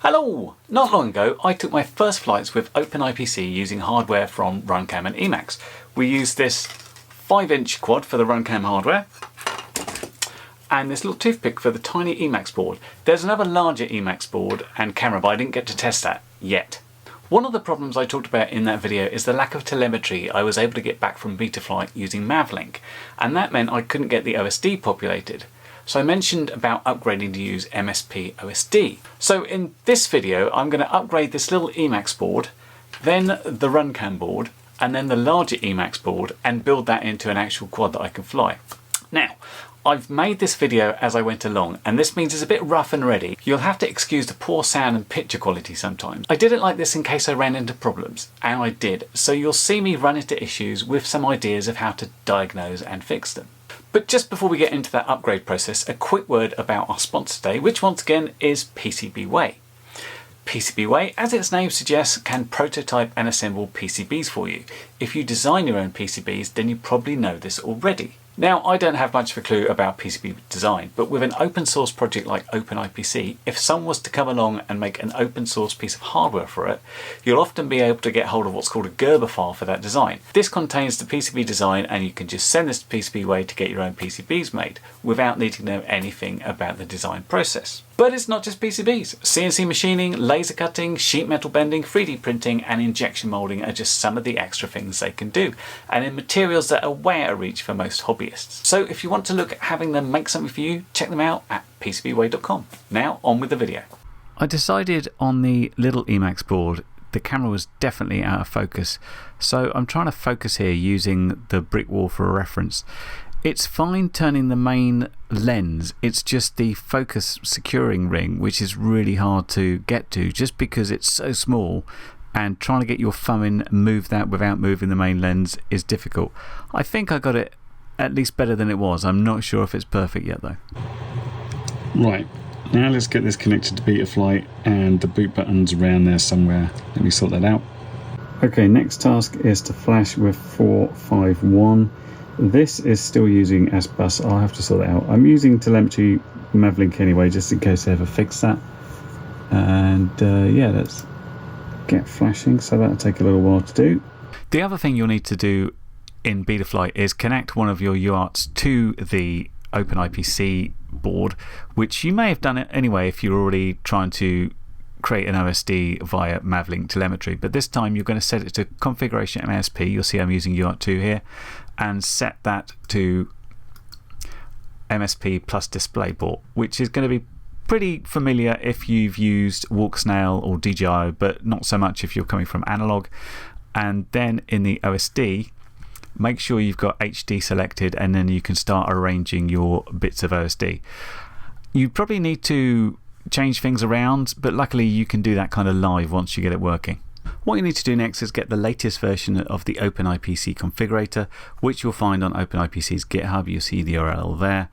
Hello! Not long ago I took my first flights with OpenIPC using hardware from RunCam and Emax. We used this 5-inch quad for the RunCam hardware and this little toothpick for the tiny Emax board. There's another larger Emax board and camera, but I didn't get to test that yet. One of the problems I talked about in that video is the lack of telemetry I was able to get back from Betaflight using Mavlink, and that meant I couldn't get the OSD populated. So I mentioned about upgrading to use MSP-OSD. So in this video I'm going to upgrade this little Emax board, then the RunCam board, and then the larger Emax board and build that into an actual quad that I can fly. Now, I've made this video as I went along, and this means it's a bit rough and ready. You'll have to excuse the poor sound and picture quality sometimes. I did it like this in case I ran into problems, and I did, so you'll see me run into issues with some ideas of how to diagnose and fix them. But just before we get into that upgrade process, a quick word about our sponsor today, which once again is PCBWay. PCBWay, as its name suggests, can prototype and assemble PCBs for you. If you design your own PCBs, then you probably know this already. Now, I don't have much of a clue about PCB design, but with an open source project like OpenIPC, if someone was to come along and make an open source piece of hardware for it, you'll often be able to get hold of what's called a Gerber file for that design. This contains the PCB design, and you can just send this to PCBWay to get your own PCBs made without needing to know anything about the design process. But it's not just PCBs. CNC machining, laser cutting, sheet metal bending, 3D printing and injection molding are just some of the extra things they can do, and in materials that are way out of reach for most hobbyists. So if you want to look at having them make something for you, check them out at PCBWay.com. Now on with the video. I decided on the little Emax board the camera was definitely out of focus, so I'm trying to focus here using the brick wall for a reference. It's fine turning the main lens, it's just the focus securing ring which is really hard to get to just because it's so small, and trying to get your thumb in and move that without moving the main lens is difficult. I think I got it at least better than it was. I'm not sure if it's perfect yet though. Right, now let's get this connected to Betaflight, and the boot button's around there somewhere. Let me sort that out. Okay, next task is to flash with 451. This is still using S-Bus. I'll have to sort that out. I'm using telemetry Mavlink anyway, just in case I ever fix that. And yeah, let's get flashing, so that'll take a little while to do. The other thing you'll need to do in Betaflight is connect one of your UARTs to the OpenIPC board, which you may have done it anyway if you're already trying to create an OSD via Mavlink telemetry, but this time you're going to set it to configuration MSP. You'll see I'm using UART2 here, and set that to MSP+Displayport, which is going to be pretty familiar if you've used Walksnail or DJI, but not so much if you're coming from analog. And then in the OSD, make sure you've got HD selected, and then you can start arranging your bits of OSD. You probably need to change things around, but luckily you can do that kind of live once you get it working. What you need to do next is get the latest version of the OpenIPC configurator, which you'll find on OpenIPC's GitHub. You'll see the URL there.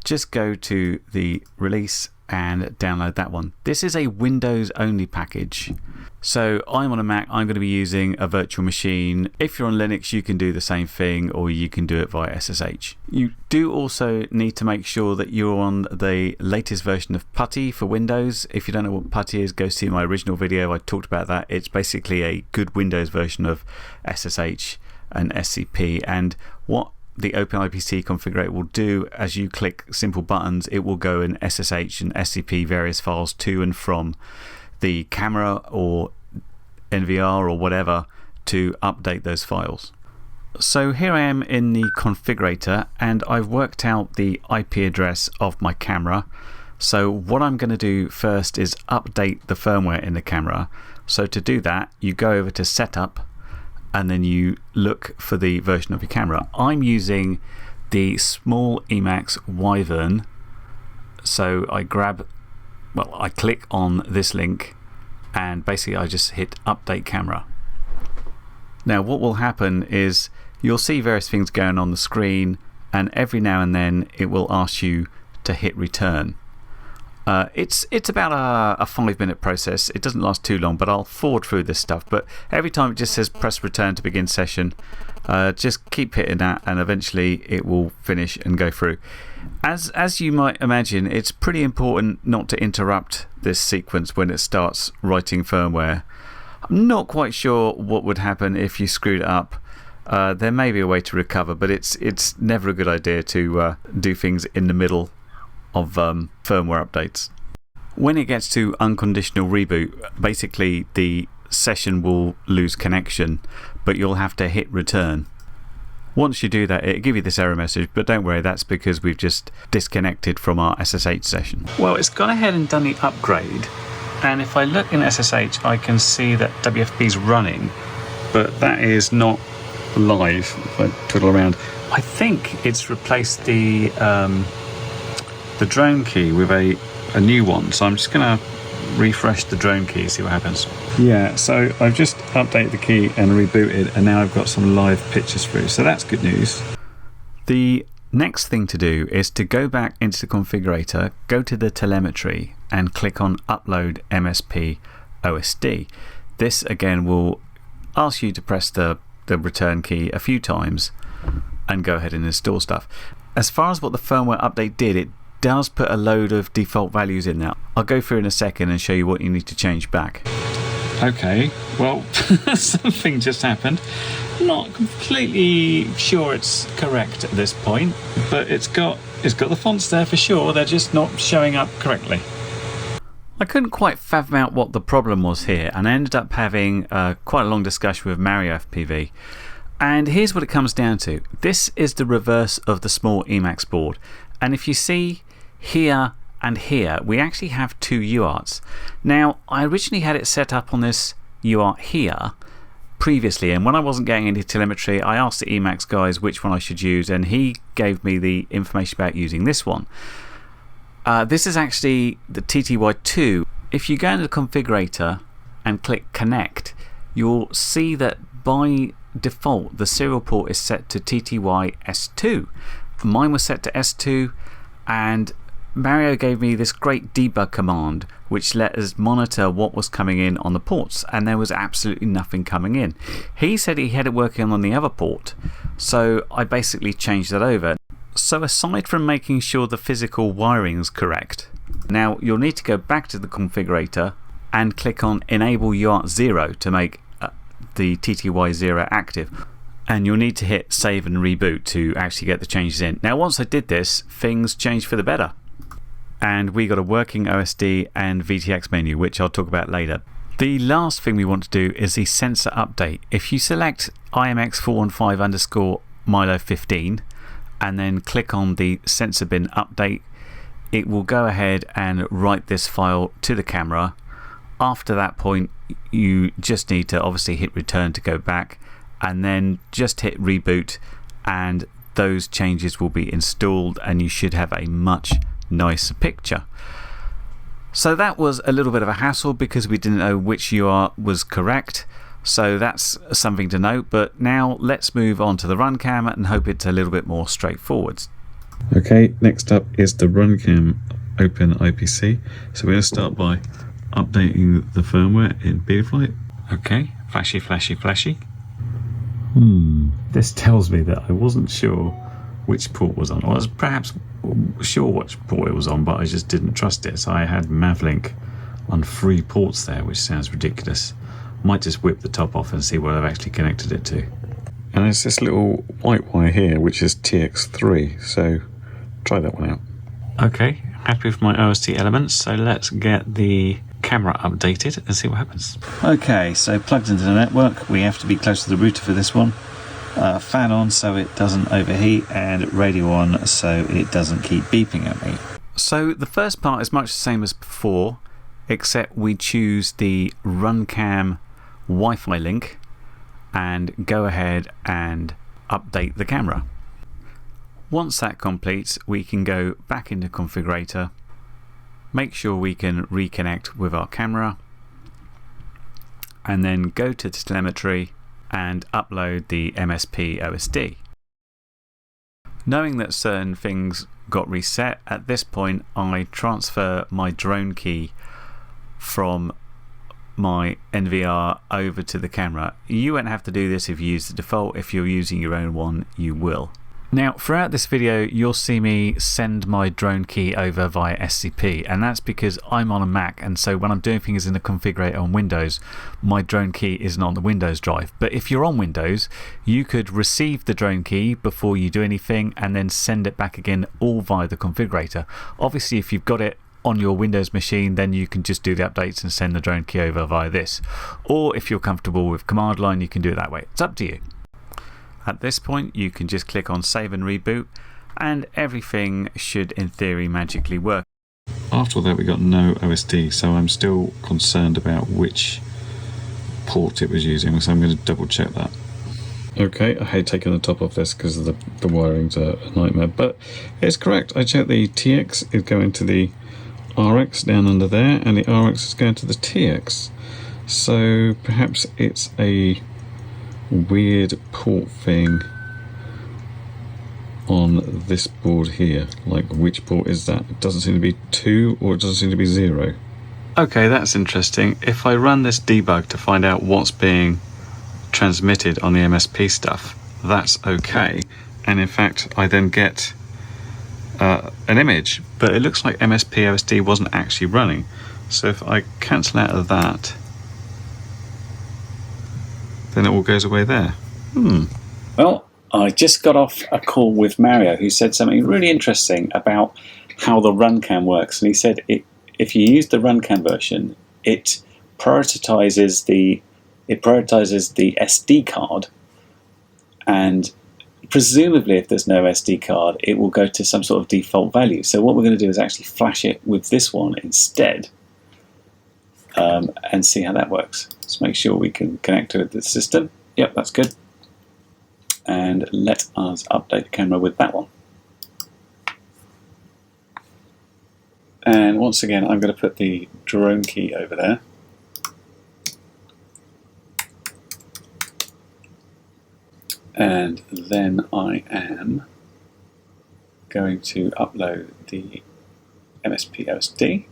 Just go to the release and download that one. This is a Windows only package. So I'm on a Mac, I'm going to be using a virtual machine. If you're on Linux, you can do the same thing, or you can do it via SSH. You do also need to make sure that you're on the latest version of PuTTY for Windows. If you don't know what PuTTY is, go see my original video. I talked about that. It's basically a good Windows version of SSH and SCP. And what the OpenIPC configurator will do, as you click simple buttons, it will go and SSH and SCP various files to and from the camera or NVR or whatever to update those files. So here I am in the configurator, and I've worked out the IP address of my camera. So what I'm going to do first is update the firmware in the camera. So to do that, you go over to Setup, and then you look for the version of your camera. I'm using the small Emax Wyvern. So I click on this link, and basically I just hit update camera. Now what will happen is you'll see various things going on the screen, and every now and then it will ask you to hit return. It's about a 5-minute process. It doesn't last too long, but I'll forward through this stuff. But every time it just says press return to begin session, just keep hitting that, and eventually it will finish and go through. As you might imagine, it's pretty important not to interrupt this sequence when it starts writing firmware. I'm not quite sure what would happen if you screwed it up. There may be a way to recover, but it's never a good idea to do things in the middle of firmware updates. When it gets to unconditional reboot, basically the session will lose connection, but you'll have to hit return. Once you do that, it'll give you this error message, but don't worry, that's because we've just disconnected from our SSH session. Well, it's gone ahead and done the upgrade, and if I look in SSH, I can see that WFP is running, but that is not live. If I twiddle around, I think it's replaced the drone key with a new one, so I'm just going to refresh the drone key, see what happens. Yeah, so I've just updated the key and rebooted, and now I've got some live pictures through, so that's good news. The next thing to do is to go back into the configurator, go to the telemetry and click on upload MSP-OSD. This again will ask you to press the return key a few times and go ahead and install stuff. As far as what the firmware update did, it does put a load of default values in there. I'll go through in a second and show you what you need to change back. Okay, well, something just happened. Not completely sure it's correct at this point, but it's got the fonts there for sure, they're just not showing up correctly. I couldn't quite fathom out what the problem was here, and I ended up having quite a long discussion with Mario FPV. And here's what it comes down to. This is the reverse of the small Emacs board, and if you see here and here, we actually have two UARTs. Now, I originally had it set up on this UART here previously, and when I wasn't getting any telemetry, I asked the Emacs guys which one I should use, and he gave me the information about using this one. This is actually the TTY2. If you go into the configurator and click connect, you'll see that by default the serial port is set to TTY S2. Mine was set to S2, and Mario gave me this great debug command which let us monitor what was coming in on the ports, and there was absolutely nothing coming in. He said he had it working on the other port, so I basically changed that over. So aside from making sure the physical wiring is correct, now you'll need to go back to the configurator and click on enable UART 0 to make the TTY0 active. And you'll need to hit save and reboot to actually get the changes in. Now, once I did this, things changed for the better. And we got a working OSD and VTX menu, which I'll talk about later. The last thing we want to do is the sensor update. If you select IMX415_Milo15 and then click on the sensor bin update, it will go ahead and write this file to the camera. After that point, you just need to obviously hit return to go back, and then just hit reboot, and those changes will be installed, and you should have a much nicer picture. So that was a little bit of a hassle because we didn't know which UART was correct, so that's something to note. But now let's move on to the RunCam and hope it's a little bit more straightforward. Okay, next up is the RunCam OpenIPC. So we're going to start by updating the firmware in Betaflight. Okay, flashy, flashy, flashy. This tells me that I wasn't sure which port was on. I was perhaps sure which port it was on, but I just didn't trust it. So I had Mavlink on 3 ports there, which sounds ridiculous. Might just whip the top off and see what I've actually connected it to. And there's this little white wire here, which is TX3. So try that one out. Okay, happy with my OSD elements. So let's get the camera updated and see what happens. Okay, so plugged into the network. We have to be close to the router for this one. Fan on so it doesn't overheat, and radio on so it doesn't keep beeping at me. So the first part is much the same as before, except we choose the RunCam Wi-Fi link and go ahead and update the camera. Once that completes, we can go back into configurator, make sure we can reconnect with our camera, and then go to telemetry and upload the MSP-OSD. Knowing that certain things got reset, at this point I transfer my drone key from my NVR over to the camera. You won't have to do this if you use the default. If you're using your own one, you will. Now, throughout this video, you'll see me send my drone key over via SCP, and that's because I'm on a Mac, and so when I'm doing things in the configurator on Windows, my drone key isn't on the Windows drive. But if you're on Windows, you could receive the drone key before you do anything and then send it back again, all via the configurator. Obviously, if you've got it on your Windows machine, then you can just do the updates and send the drone key over via this. Or if you're comfortable with command line, you can do it that way. It's up to you. At this point, you can just click on Save and Reboot, and everything should, in theory, magically work. After all that, we got no OSD, so I'm still concerned about which port it was using, so I'm going to double check that. Okay, I hate taking the top off this because the wiring's a nightmare, but it's correct. I checked the TX is going to the RX down under there, and the RX is going to the TX. So perhaps it's a weird port thing on this board here. Like, which port is that? It doesn't seem to be 2, or it doesn't seem to be 0. Okay, that's interesting. If I run this debug to find out what's being transmitted on the MSP stuff, that's okay. And in fact, I then get an image, but it looks like MSP-OSD wasn't actually running. So if I cancel out of that, then it all goes away there. Well, I just got off a call with Mario, who said something really interesting about how the RunCam works. And he said if you use the RunCam version, it prioritizes the SD card, and presumably if there's no SD card, it will go to some sort of default value. So what we're going to do is actually flash it with this one instead, and see how that works. Let's make sure we can connect to the system. Yep, that's good. And let us update the camera with that one. And once again, I'm going to put the drone key over there. And then I am going to upload the MSP-OSD.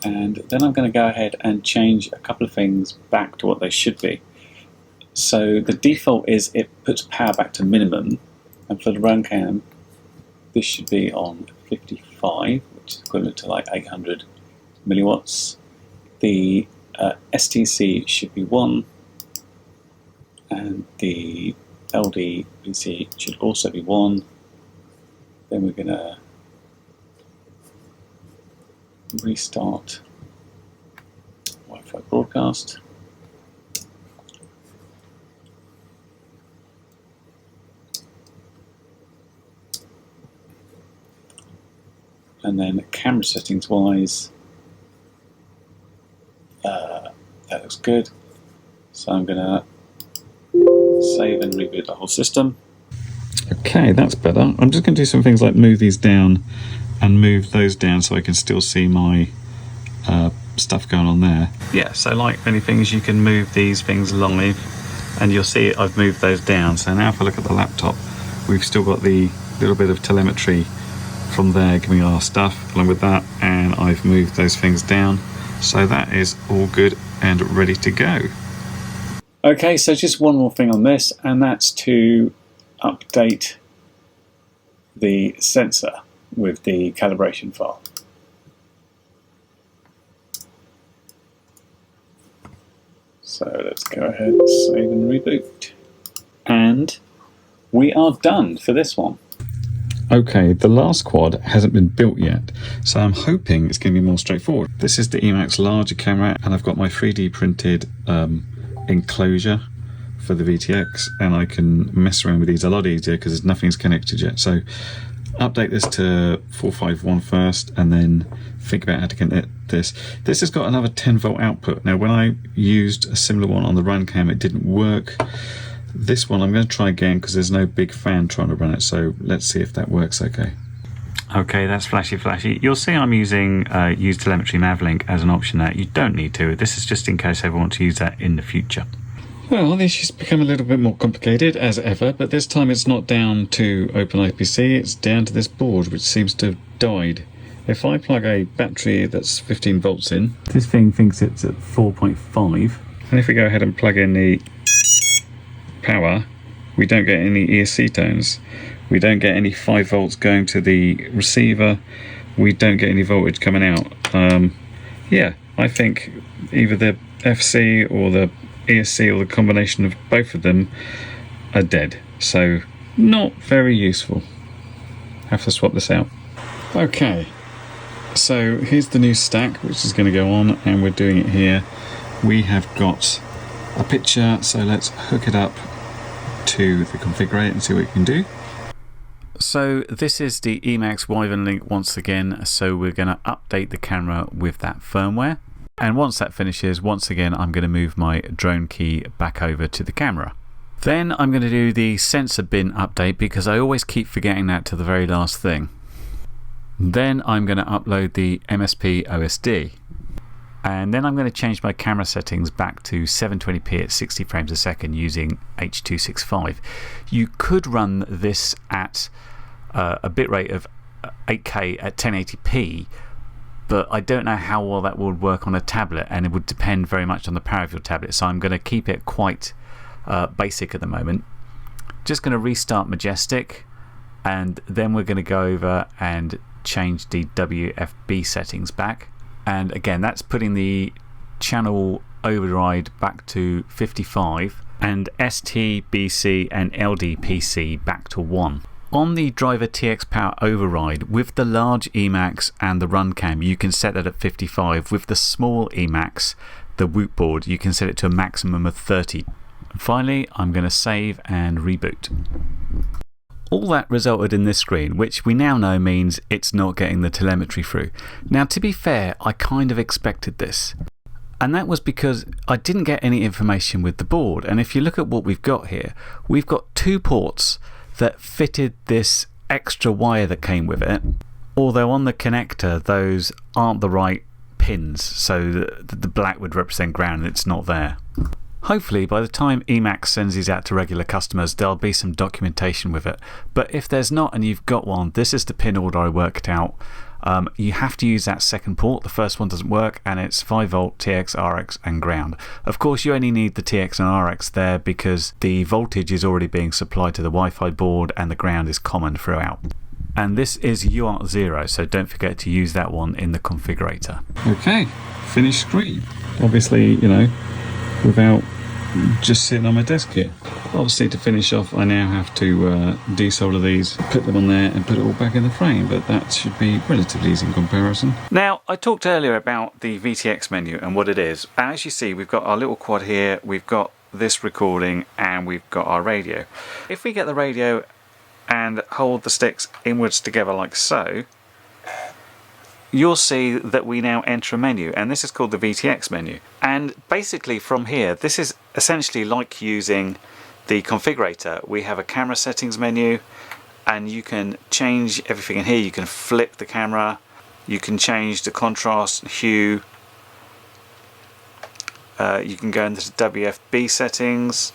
And then I'm going to go ahead and change a couple of things back to what they should be. So the default is it puts power back to minimum, and for the RunCam, this should be on 55, which is equivalent to like 800 milliwatts. The STC should be 1, and the LDPC should also be 1. Then we're going to restart Wi-Fi broadcast. And then camera settings wise, that looks good. So I'm going to save and reboot the whole system. Okay, that's better. I'm just going to do some things like move these down and move those down so I can still see my stuff going on there. Yeah, so like many things, you can move these things live, and you'll see I've moved those down. So now if I look at the laptop, we've still got the little bit of telemetry from there giving our stuff along with that, and I've moved those things down. So that is all good and ready to go. Okay, so just one more thing on this, and that's to update the sensor with the calibration file. So let's go ahead, save and reboot. And we are done for this one. Okay, the last quad hasn't been built yet, so I'm hoping it's going to be more straightforward. This is the Emax larger camera, and I've got my 3D printed enclosure for the VTX, and I can mess around with these a lot easier because nothing's connected yet. So update this to 451 first, and then think about how to connect this. This has got another 10 volt output. Now when I used a similar one on the RunCam, it didn't work. This one I'm going to try again because there's no big fan trying to run it, so let's see if that works okay. Okay, that's flashy. You'll see I'm using use telemetry Mavlink as an option there. You don't need to. This is just in case I want to use that in the future. Well, this has become a little bit more complicated as ever, but this time it's not down to OpenIPC, it's down to this board which seems to have died. If I plug a battery that's 15 volts in, this thing thinks it's at 4.5, And if we go ahead and plug in the power, we don't get any ESC tones. We don't get any 5 volts going to the receiver. We don't get any voltage coming out. Yeah, I think either the FC or the ESC or the combination of both of them are dead. So not very useful. Have to swap this out. Okay, so here's the new stack which is going to go on, and we're doing it here. We have got a picture, so let's hook it up to the configurator and see what we can do. So this is the Emax Wyvern link once again, so we're going to update the camera with that firmware, and once that finishes, once again I'm going to move my drone key back over to the camera. Then I'm going to do the sensor bin update because I always keep forgetting that to the very last thing. Then I'm going to upload the MSP-OSD, and then I'm going to change my camera settings back to 720p at 60 frames a second using H.265. You could run this at a bitrate of 8K at 1080p, but I don't know how well that would work on a tablet, and it would depend very much on the power of your tablet, so I'm going to keep it quite basic at the moment. Just going to restart Majestic, and then we're going to go over and change the WFB settings back. And again, that's putting the channel override back to 55 and ST, BC and LDPC back to 1. On the driver TX power override, with the large Emax and the RunCam, you can set that at 55. With the small Emax, the Whoop board, you can set it to a maximum of 30. And finally, I'm going to save and reboot. All that resulted in this screen, which we now know means it's not getting the telemetry through. Now, to be fair, I kind of expected this. And that was because I didn't get any information with the board. And if you look at what we've got here, we've got 2 ports that fitted this extra wire that came with it. Although on the connector, those aren't the right pins. So the black would represent ground and it's not there. Hopefully by the time Emax sends these out to regular customers, there'll be some documentation with it. But if there's not and you've got one, this is the pin order I worked out. You have to use that second port. The first one doesn't work, and it's 5 volt TX, RX and ground. Of course, you only need the TX and RX there because the voltage is already being supplied to the Wi-Fi board and the ground is common throughout. And this is UART 0, so don't forget to use that one in the configurator. Okay, finished screen. Obviously, you know, without just sitting on my desk here. Obviously, to finish off, I now have to desolder these, put them on there and put it all back in the frame, but that should be relatively easy in comparison. Now, I talked earlier about the VTX menu and what it is. As you see, we've got our little quad here, we've got this recording, and we've got our radio. If we get the radio and hold the sticks inwards together like so, you'll see that we now enter a menu, and this is called the VTX menu. And basically from here, this is essentially like using the configurator. We have a camera settings menu, and you can change everything in here. You can flip the camera, you can change the contrast, hue, you can go into the WFB settings.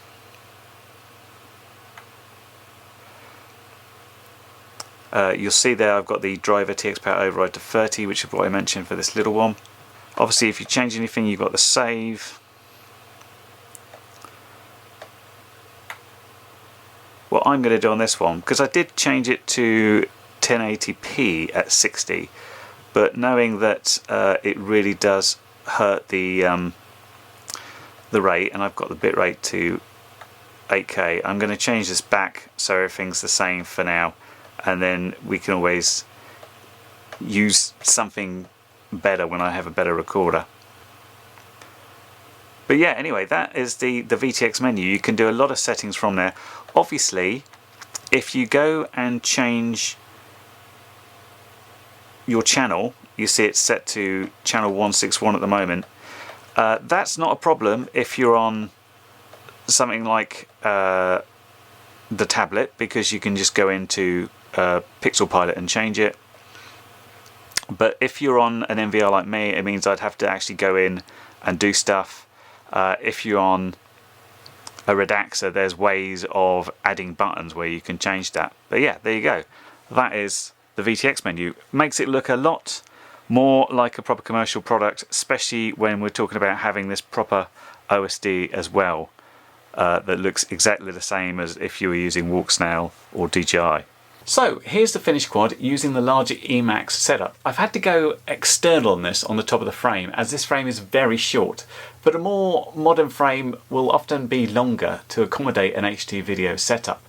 You'll see there I've got the driver TX power override to 30, which is what I mentioned for this little one. Obviously, if you change anything, you've got the save. What I'm going to do on this one, because I did change it to 1080p at 60, but knowing that it really does hurt the rate, and I've got the bitrate to 8K, I'm going to change this back so everything's the same for now. And then we can always use something better when I have a better recorder. But yeah, anyway, that is the VTX menu. You can do a lot of settings from there. Obviously, if you go and change your channel, you see it's set to channel 161 at the moment. That's not a problem if you're on something like the tablet, because you can just go into Pixel Pilot and change it. But if you're on an NVR like me, it means I'd have to actually go in and do stuff. If you're on a Redaxer, there's ways of adding buttons where you can change that. But yeah, there you go. That is the VTX menu. Makes it look a lot more like a proper commercial product, especially when we're talking about having this proper OSD as well that looks exactly the same as if you were using Walksnail or DJI. So here's the finished quad using the larger Emax setup. I've had to go external on this on the top of the frame as this frame is very short, but a more modern frame will often be longer to accommodate an HD video setup.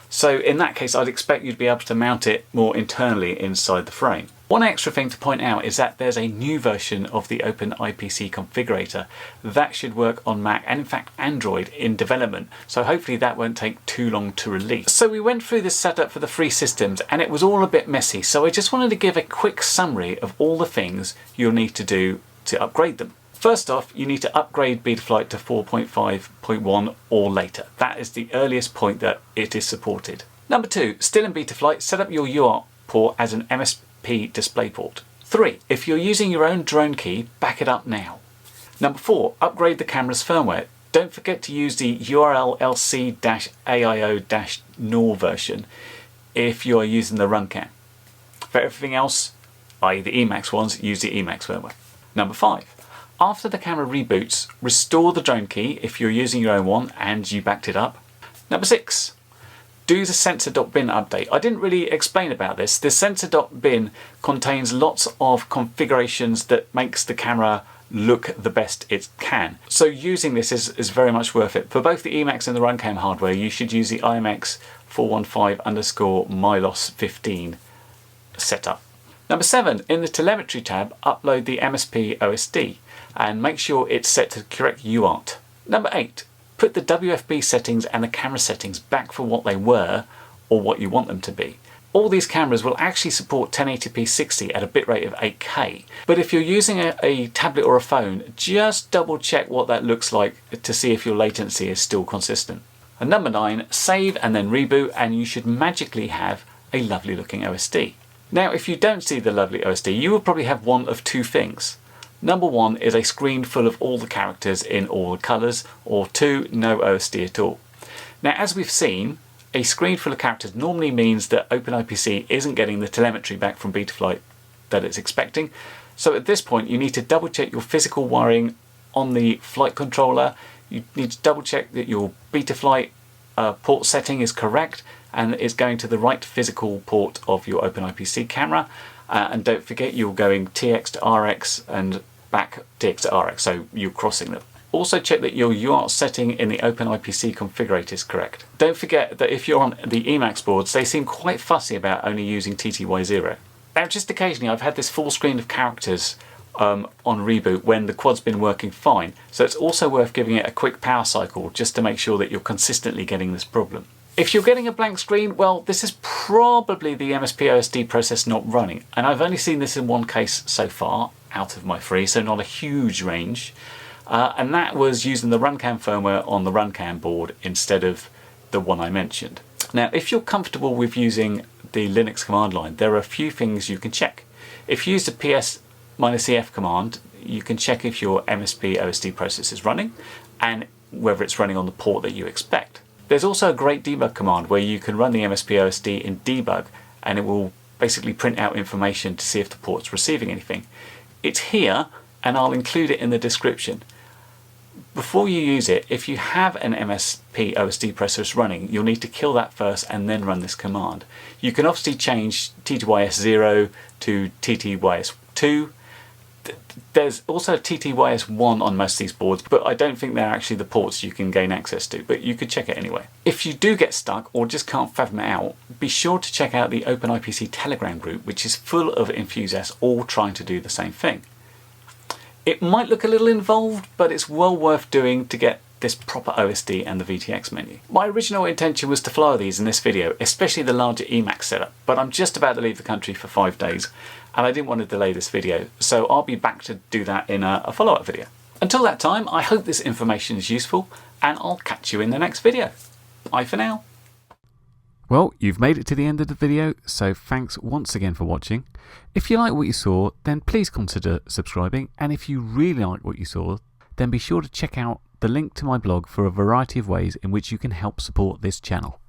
So in that case I'd expect you to be able to mount it more internally inside the frame. One extra thing to point out is that there's a new version of the OpenIPC configurator that should work on Mac and in fact Android in development, so hopefully that won't take too long to release. So we went through this setup for the three systems and it was all a bit messy, so I just wanted to give a quick summary of all the things you'll need to do to upgrade them. First off, you need to upgrade Betaflight to 4.5.1 or later. That is the earliest point that it is supported. Number 2, still in Betaflight, set up your UART port as an MSP-Displayport. 3, if you're using your own drone key, back it up now. Number 4, upgrade the camera's firmware. Don't forget to use the URL-LC-AIO-NOR version if you are using the RunCam. For everything else, i.e. the Emax ones, use the Emax firmware. Number 5, after the camera reboots, restore the drone key if you're using your own one and you backed it up. Number 6, do the sensor.bin update. I didn't really explain about this. The sensor.bin contains lots of configurations that makes the camera look the best it can. So using this is very much worth it. For both the Emax and the RunCam hardware, you should use the IMX 415_MyLoss15 setup. Number 7, in the telemetry tab, upload the MSP-OSD and make sure it's set to the correct UART. Number 8, put the WFB settings and the camera settings back for what they were or what you want them to be. All these cameras will actually support 1080p 60 at a bitrate of 8K, but if you're using a tablet or a phone, just double check what that looks like to see if your latency is still consistent. And number 9, save and then reboot and you should magically have a lovely looking OSD. Now if you don't see the lovely OSD, you will probably have one of two things. Number 1 is a screen full of all the characters in all the colours, or 2, no OSD at all. Now as we've seen, a screen full of characters normally means that OpenIPC isn't getting the telemetry back from Betaflight that it's expecting. So at this point you need to double check your physical wiring on the flight controller. You need to double check that your Betaflight port setting is correct and is going to the right physical port of your OpenIPC camera. And don't forget you're going TX to RX and back TX to RX, so you're crossing them. Also check that your UART setting in the OpenIPC configurator is correct. Don't forget that if you're on the Emax boards, they seem quite fussy about only using TTY0. Now just occasionally I've had this full screen of characters on reboot when the quad's been working fine, so it's also worth giving it a quick power cycle just to make sure that you're consistently getting this problem. If you're getting a blank screen, well, this is probably the MSP-OSD process not running, and I've only seen this in one case so far out of my 3, so not a huge range. And that was using the RunCam firmware on the RunCam board instead of the one I mentioned. Now, if you're comfortable with using the Linux command line, there are a few things you can check. If you use the ps-ef command, you can check if your MSP-OSD process is running and whether it's running on the port that you expect. There's also a great debug command where you can run the MSP-OSD in debug and it will basically print out information to see if the port's receiving anything. It's here and I'll include it in the description. Before you use it, if you have an MSP-OSD process running, you'll need to kill that first and then run this command. You can obviously change TTYS0 to TTYS2. There's also TTYS1 on most of these boards, but I don't think they're actually the ports you can gain access to, but you could check it anyway. If you do get stuck or just can't fathom it out, be sure to check out the OpenIPC Telegram group, which is full of enthusiasts all trying to do the same thing. It might look a little involved, but it's well worth doing to get this proper OSD and the VTX menu. My original intention was to fly these in this video, especially the larger Emax setup, but I'm just about to leave the country for 5 days and I didn't want to delay this video, so I'll be back to do that in a follow-up video. Until that time, I hope this information is useful and I'll catch you in the next video. Bye for now. Well, you've made it to the end of the video, so thanks once again for watching. If you like what you saw, then please consider subscribing, and if you really like what you saw, then be sure to check out the link to my blog for a variety of ways in which you can help support this channel.